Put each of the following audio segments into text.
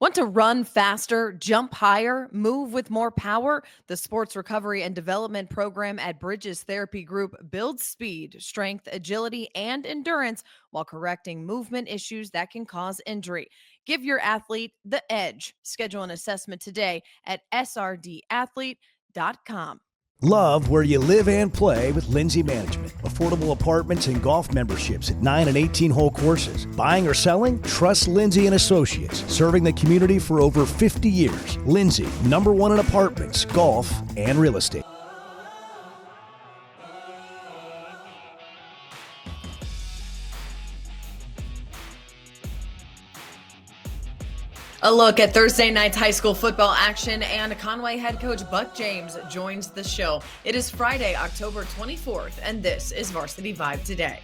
Want to run faster, jump higher, move with more power? The Sports Recovery and Development Program at Bridges Therapy Group builds speed, strength, agility, and endurance while correcting movement issues that can cause injury. Give your athlete the edge. Schedule an assessment today at srdathlete.com. Love where you live and play with Lindsay Management. Affordable apartments and golf memberships at 9 and 18-hole courses. Buying or selling? Trust Lindsay and Associates. Serving the community for over 50 years. Lindsay, #1 in apartments, golf, and real estate. A look at Thursday night's high school football action, and Conway head coach Buck James joins the show. It is Friday, October 24th, and this is Varsity Vibe Today.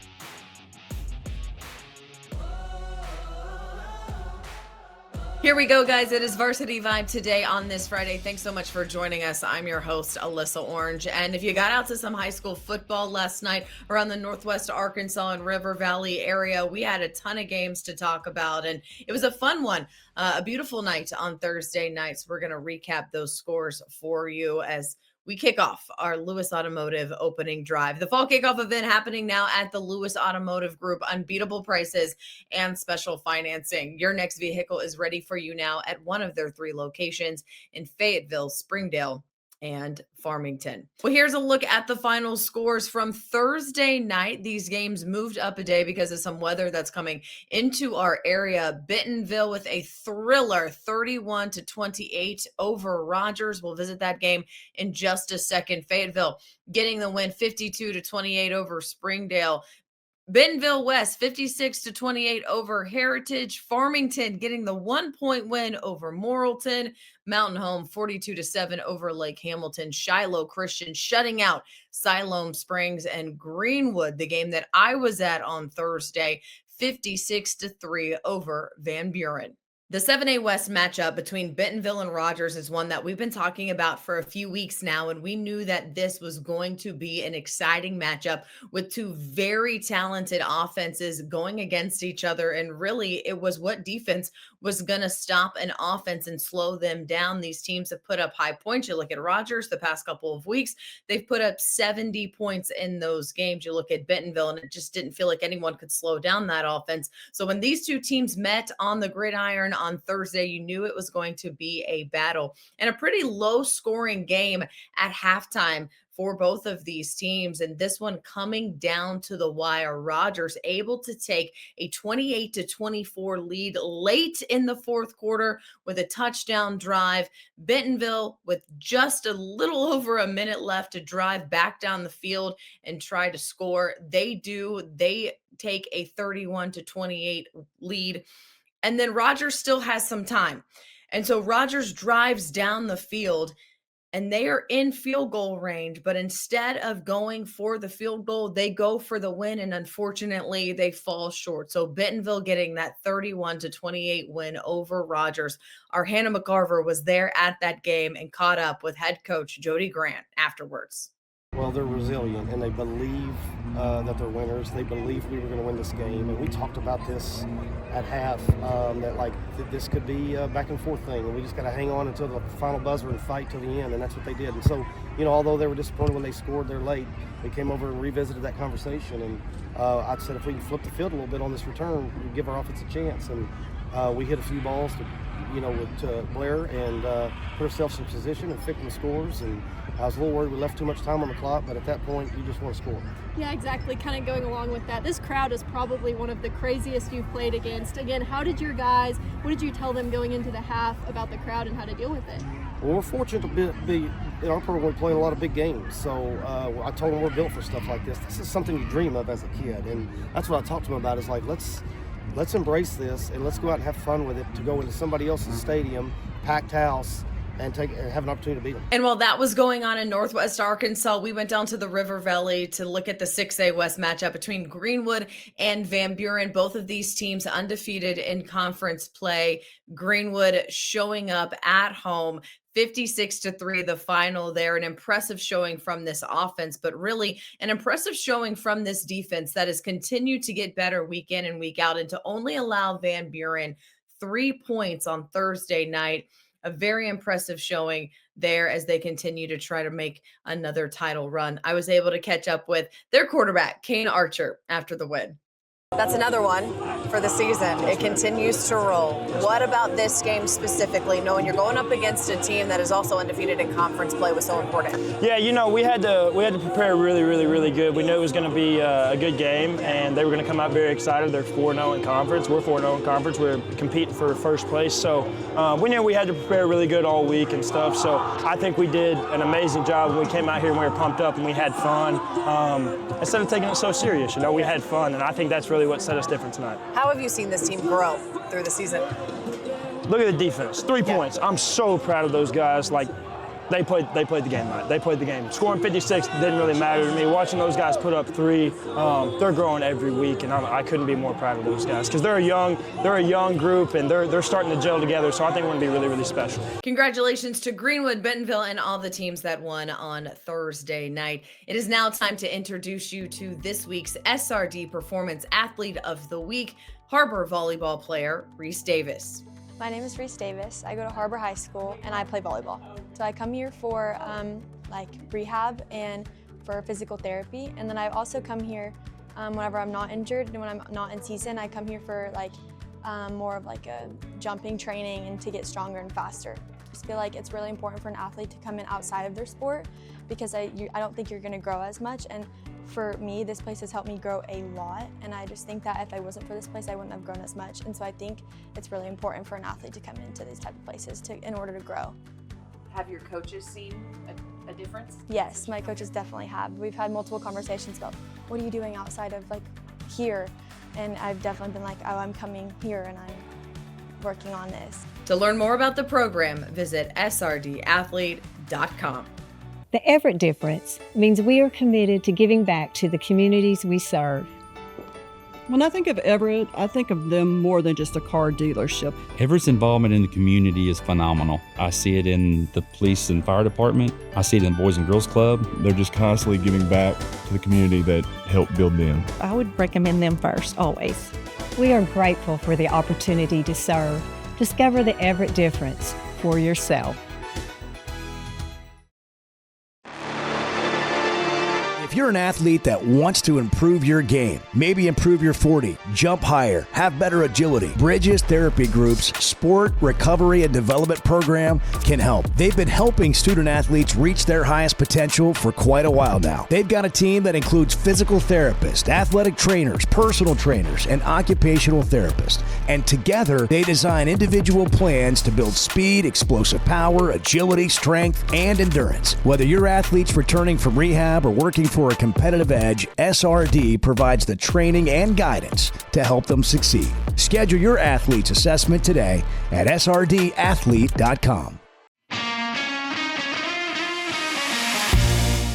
Here we go, guys. It is Varsity Vibe Today on this Friday. Thanks so much for joining us. I'm your host, Alyssa Orange. And if you got out to some high school football last night around the Northwest Arkansas and River Valley area, we had a ton of games to talk about, and it was a fun one. A beautiful night on Thursday nights. We're going to recap those scores for you as we kick off our Lewis Automotive opening drive. The fall kickoff event happening now at the Lewis Automotive Group. Unbeatable prices and special financing. Your next vehicle is ready for you now at one of their 3 locations in Fayetteville, Springdale, and Farmington. Well, here's a look at the final scores from Thursday night. These games moved up a day because of some weather that's coming into our area. Bentonville with a thriller 31-28 over Rogers. We'll visit that game in just a second. Fayetteville getting the win 52-28 over Springdale. Bentonville West 56-28 over Heritage. Farmington getting the 1-point win over Morrilton. Mountain Home 42-7 over Lake Hamilton. Shiloh Christian shutting out Siloam Springs, and Greenwood, the game that I was at on Thursday, 56-3 over Van Buren. The 7A West matchup between Bentonville and Rogers is one that we've been talking about for a few weeks now, and we knew that this was going to be an exciting matchup with 2 very talented offenses going against each other, and really it was what defense was going to stop an offense and slow them down. These teams have put up high points. You look at Rogers the past couple of weeks, they've put up 70 points in those games. You look at Bentonville, and it just didn't feel like anyone could slow down that offense. So when these 2 teams met on the gridiron on Thursday, you knew it was going to be a battle, and a pretty low scoring game at halftime for both of these teams. And this one coming down to the wire. Rogers able to take a 28-24 lead late in the 4th quarter with a touchdown drive. Bentonville with just a little over a minute left to drive back down the field and try to score. They take a 31-28 lead. And then Rogers still has some time. And so Rogers drives down the field, and they are in field goal range. But instead of going for the field goal, they go for the win. And unfortunately, they fall short. So Bentonville getting that 31-28 win over Rogers. Our Hannah McCarver was there at that game and caught up with head coach Jody Grant afterwards. Well, they're resilient, and they believe that they're winners. They believe we were going to win this game, and we talked about this at half, that this could be a back and forth thing, and we just got to hang on until the final buzzer and fight till the end, and that's what they did. And so, although they were disappointed when they scored there late, we came over and revisited that conversation, and I said if we can flip the field a little bit on this return, we give our offense a chance, and we hit a few balls to Blair and put ourselves in position and pick the scores. And I was a little worried we left too much time on the clock, but at that point, you just want to score. Yeah, exactly. Kind of going along with that, this crowd is probably one of the craziest you've played against. Again, what did you tell them going into the half about the crowd and how to deal with it? Well, we're fortunate to be in our program. We play a lot of big games, so I told them we're built for stuff like this. This is something you dream of as a kid, and that's what I talked to them about. Is like let's embrace this and let's go out and have fun with it. To go into somebody else's stadium, packed house, and have an opportunity to beat them. And while that was going on in Northwest Arkansas, we went down to the River Valley to look at the 6A West matchup between Greenwood and Van Buren. Both of these teams undefeated in conference play. Greenwood showing up at home, 56-3, the final there. An impressive showing from this offense, but really an impressive showing from this defense that has continued to get better week in and week out, and to only allow Van Buren 3 points on Thursday night. A very impressive showing there as they continue to try to make another title run. I was able to catch up with their quarterback, Kane Archer, after the win. That's another one for the season. It continues to roll. What about this game specifically, knowing you're going up against a team that is also undefeated in conference play, was so important? Yeah, you know, we had to prepare really good. We knew it was going to be a good game, and they were going to come out very excited. They're 4-0 in conference. We're 4-0 in conference. We're competing for first place. So we knew we had to prepare really good all week and stuff. So I think we did an amazing job. We came out here and we were pumped up and we had fun. Instead of taking it so serious, you know, we had fun, and I think that's really what set us different tonight. How have you seen this team grow through the season? Look at the defense. 3 points. I'm so proud of those guys. Like, they played the game right. They played the game. Scoring 56 didn't really matter to me. Watching those guys put up 3, they're growing every week, and I couldn't be more proud of those guys because they're a young group, and they're starting to gel together. So I think we're going to be really special. Congratulations to Greenwood, Bentonville, and all the teams that won on Thursday night. It is now time to introduce you to this week's SRD Performance Athlete of the Week, Harbor volleyball player Reese Davis. My name is Reese Davis. I go to Harbor High School and I play volleyball. So I come here for like rehab and for physical therapy. And then I also come here whenever I'm not injured and when I'm not in season, I come here for like more of like a jumping training and to get stronger and faster. I just feel like it's really important for an athlete to come in outside of their sport because I don't think you're gonna grow as much. And for me, this place has helped me grow a lot, and I just think that if I wasn't for this place, I wouldn't have grown as much. And so I think it's really important for an athlete to come into these type of places in order to grow. Have your coaches seen a difference? Yes, my coaches definitely have. We've had multiple conversations about what are you doing outside of like here, and I've definitely been like, oh, I'm coming here and I'm working on this. To learn more about the program, visit srdathlete.com. The Everett difference means we are committed to giving back to the communities we serve. When I think of Everett, I think of them more than just a car dealership. Everett's involvement in the community is phenomenal. I see it in the police and fire department. I see it in the Boys and Girls Club. They're just constantly giving back to the community that helped build them. I would recommend them first, always. We are grateful for the opportunity to serve. Discover the Everett difference for yourself. If you're an athlete that wants to improve your game, maybe improve your 40, jump higher, have better agility, Bridges Therapy Group's Sport Recovery and Development Program can help. They've been helping student athletes reach their highest potential for quite a while now. They've got a team that includes physical therapists, athletic trainers, personal trainers, and occupational therapists. And together, they design individual plans to build speed, explosive power, agility, strength, and endurance. Whether your athlete's returning from rehab or working for a competitive edge, SRD provides the training and guidance to help them succeed. Schedule your athlete's assessment today at srdathlete.com.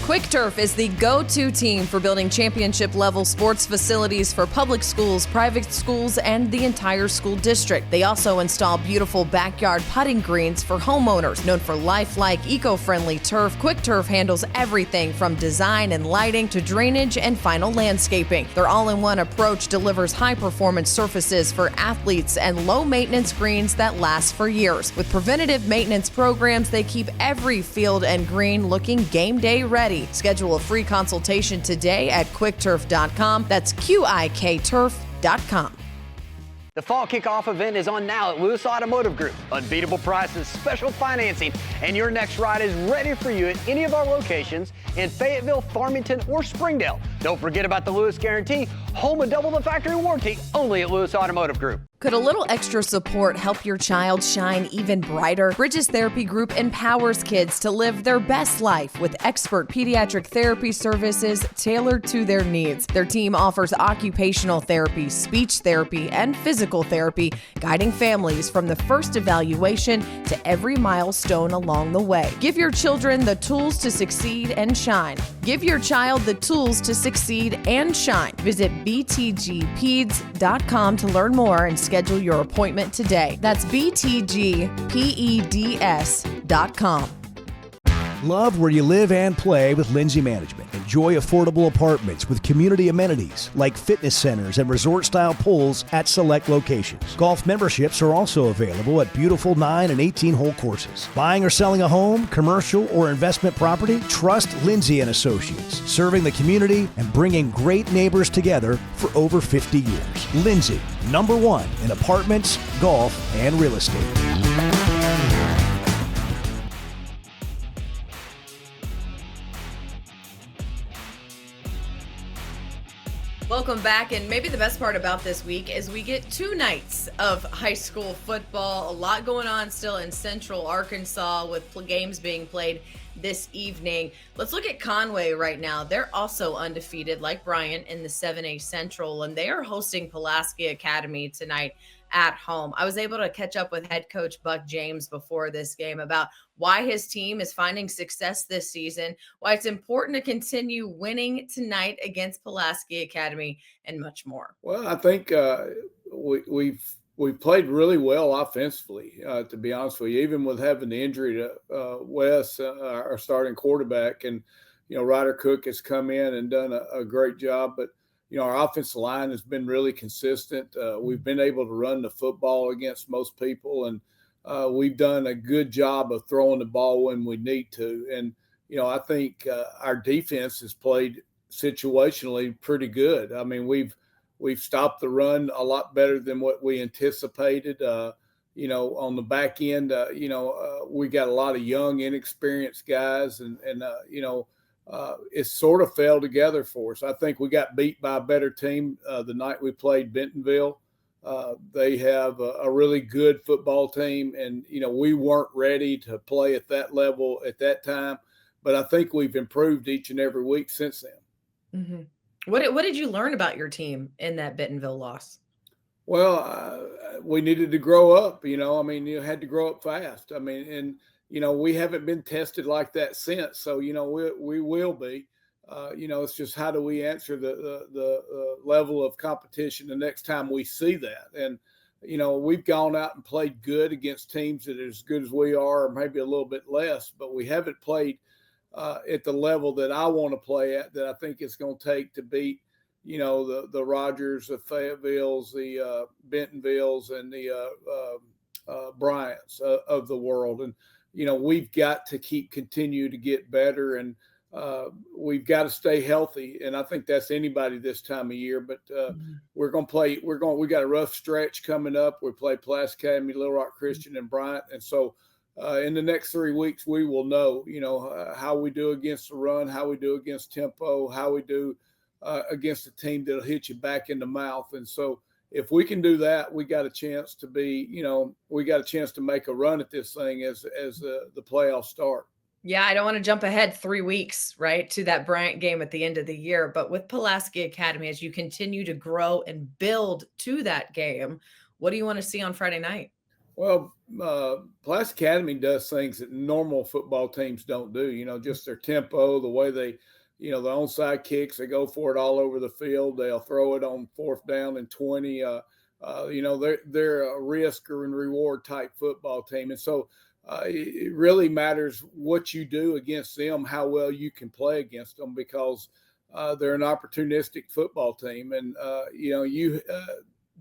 Quick Turf is the go-to team for building championship-level sports facilities for public schools, private schools, and the entire school district. They also install beautiful backyard putting greens for homeowners. Known for lifelike, eco-friendly turf, Quick Turf handles everything from design and lighting to drainage and final landscaping. Their all-in-one approach delivers high-performance surfaces for athletes and low-maintenance greens that last for years. With preventative maintenance programs, they keep every field and green looking game day ready. Schedule a free consultation today at quickturf.com. That's QIKturf.com. The fall kickoff event is on now at Lewis Automotive Group. Unbeatable prices, special financing, and your next ride is ready for you at any of our locations in Fayetteville, Farmington, or Springdale. Don't forget about the Lewis Guarantee, home of double the factory warranty, only at Lewis Automotive Group. Could a little extra support help your child shine even brighter? Bridges Therapy Group empowers kids to live their best life with expert pediatric therapy services tailored to their needs. Their team offers occupational therapy, speech therapy, and physical therapy, guiding families from the first evaluation to every milestone along the way. Give your children the tools to succeed and shine. Give your child the tools to succeed and shine. Visit btgpeds.com to learn more and schedule your appointment today. That's btgpeds.com. Love where you live and play with Lindsay Management. And Enjoy affordable apartments with community amenities like fitness centers and resort-style pools at select locations. Golf memberships are also available at beautiful 9 and 18-hole courses. Buying or selling a home, commercial, or investment property? Trust Lindsay and Associates, serving the community and bringing great neighbors together for over 50 years. Lindsay, #1 in apartments, golf, and real estate. Welcome back, and maybe the best part about this week is we get 2 nights of high school football. A lot going on still in Central Arkansas with games being played this evening. Let's look at Conway right now. They're also undefeated, like Bryant, in the 7A Central, and they are hosting Pulaski Academy tonight at home. I was able to catch up with head coach Buck James before this game about why his team is finding success this season, why it's important to continue winning tonight against Pulaski Academy, and much more. Well, I think we've played really well offensively, to be honest with you, even with having the injury to Wes, our starting quarterback. And, Ryder Cook has come in and done a great job. But, our offensive line has been really consistent. We've been able to run the football against most people. And we've done a good job of throwing the ball when we need to. And, I think our defense has played situationally pretty good. I mean, we've stopped the run a lot better than what we anticipated. On the back end, we got a lot of young, inexperienced guys, and it sort of fell together for us. I think we got beat by a better team the night we played Bentonville. They have a really good football team, and, we weren't ready to play at that level at that time. But I think we've improved each and every week since then. Mm-hmm. What did you learn about your team in that Bentonville loss? Well, we needed to grow up, you had to grow up fast. And we haven't been tested like that since. So, we will be, it's just how do we answer the level of competition the next time we see that? And, we've gone out and played good against teams that are as good as we are, or maybe a little bit less, but we haven't played at the level that I want to play at, that I think it's going to take to beat, the Rogers, the Fayettevilles, the Bentonvilles, and the Bryants of the world. And, we've got to continue to get better, and we've got to stay healthy. And I think that's anybody this time of year, but we're going to play, we got a rough stretch coming up. We play Pulaski Academy, Little Rock Christian, and Bryant. And so in the next 3 weeks, we will know, how we do against the run, how we do against tempo, how we do against a team that'll hit you back in the mouth. And so if we can do that, we got a chance to be, we got a chance to make a run at this thing as the playoffs start. Yeah, I don't want to jump ahead 3 weeks, right, to that Bryant game at the end of the year. But with Pulaski Academy, as you continue to grow and build to that game, what do you want to see on Friday night? Well, Pulaski Academy does things that normal football teams don't do, just their tempo, the way they, the onside kicks, they go for it all over the field. They'll throw it on 4th down and 20. They're a risk and reward type football team. And so it really matters what you do against them, how well you can play against them, because they're an opportunistic football team. And,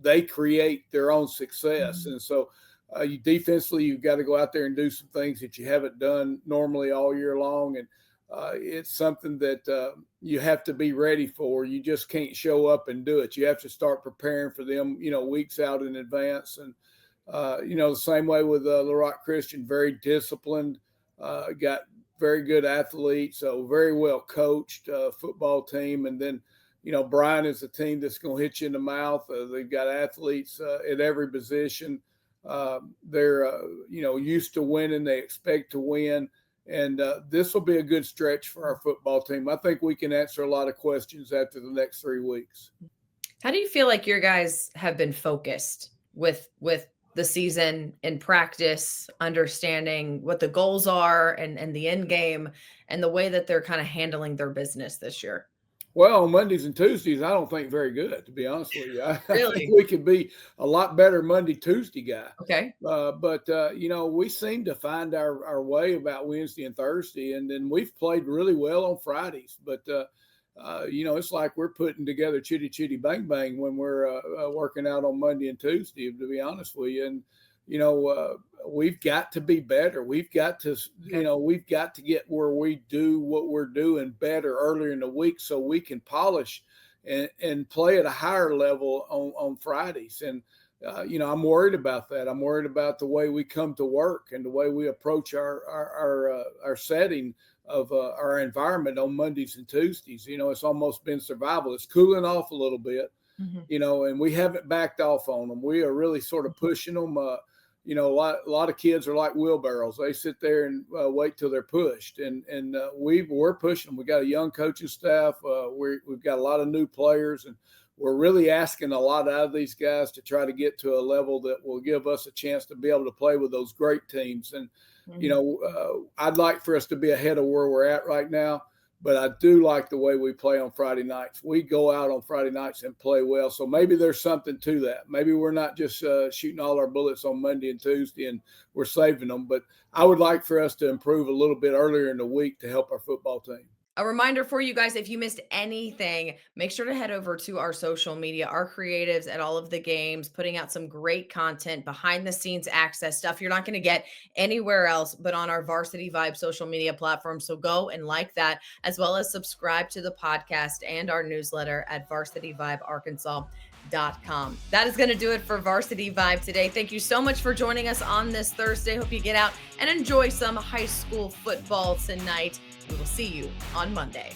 they create their own success. Mm-hmm. And so defensively, you've got to go out there and do some things that you haven't done normally all year long. And it's something that you have to be ready for. You just can't show up and do it. You have to start preparing for them, weeks out in advance. And, the same way with Little Rock Christian, very disciplined, got very good athletes, so very well coached football team. And then, Brian is a team that's going to hit you in the mouth. They've got athletes at every position. They're, used to winning. They expect to win. And this will be a good stretch for our football team. I think we can answer a lot of questions after the next 3 weeks. How do you feel like your guys have been focused with the season in practice, understanding what the goals are and the end game, and the way that they're kind of handling their business this year? Well, on Mondays and Tuesdays, I don't think very good, to be honest with you. I Really? think we could be a lot better Monday, Tuesday guy. Okay. But we seem to find our way about Wednesday and Thursday, and then we've played really well on Fridays. But, it's like we're putting together chitty chitty bang bang when we're working out on Monday and Tuesday, to be honest with you. And, we've got to be better. We've got to, we've got to get where we do what we're doing better earlier in the week so we can polish and play at a higher level on Fridays. And, I'm worried about that. I'm worried about the way we come to work and the way we approach our setting of our environment on Mondays and Tuesdays. It's almost been survival. It's cooling off a little bit, and we haven't backed off on them. We are really sort of pushing them. A lot of kids are like wheelbarrows. They sit there and wait till they're pushed, and we're pushing them. We got a young coaching staff. We've got a lot of new players, and we're really asking a lot out of these guys to try to get to a level that will give us a chance to be able to play with those great teams. And I'd like for us to be ahead of where we're at right now. But I do like the way we play on Friday nights. We go out on Friday nights and play well. So maybe there's something to that. Maybe we're not just shooting all our bullets on Monday and Tuesday and we're saving them. But I would like for us to improve a little bit earlier in the week to help our football team. A reminder for you guys, if you missed anything, make sure to head over to our social media, our creatives at all of the games, putting out some great content, behind the scenes access stuff you're not going to get anywhere else but on our Varsity Vibe social media platform. So go and like that, as well as subscribe to the podcast and our newsletter at varsityvibearkansas.com. That is going to do it for Varsity Vibe today. Thank you so much for joining us on this Thursday. Hope you get out and enjoy some high school football tonight. We will see you on Monday.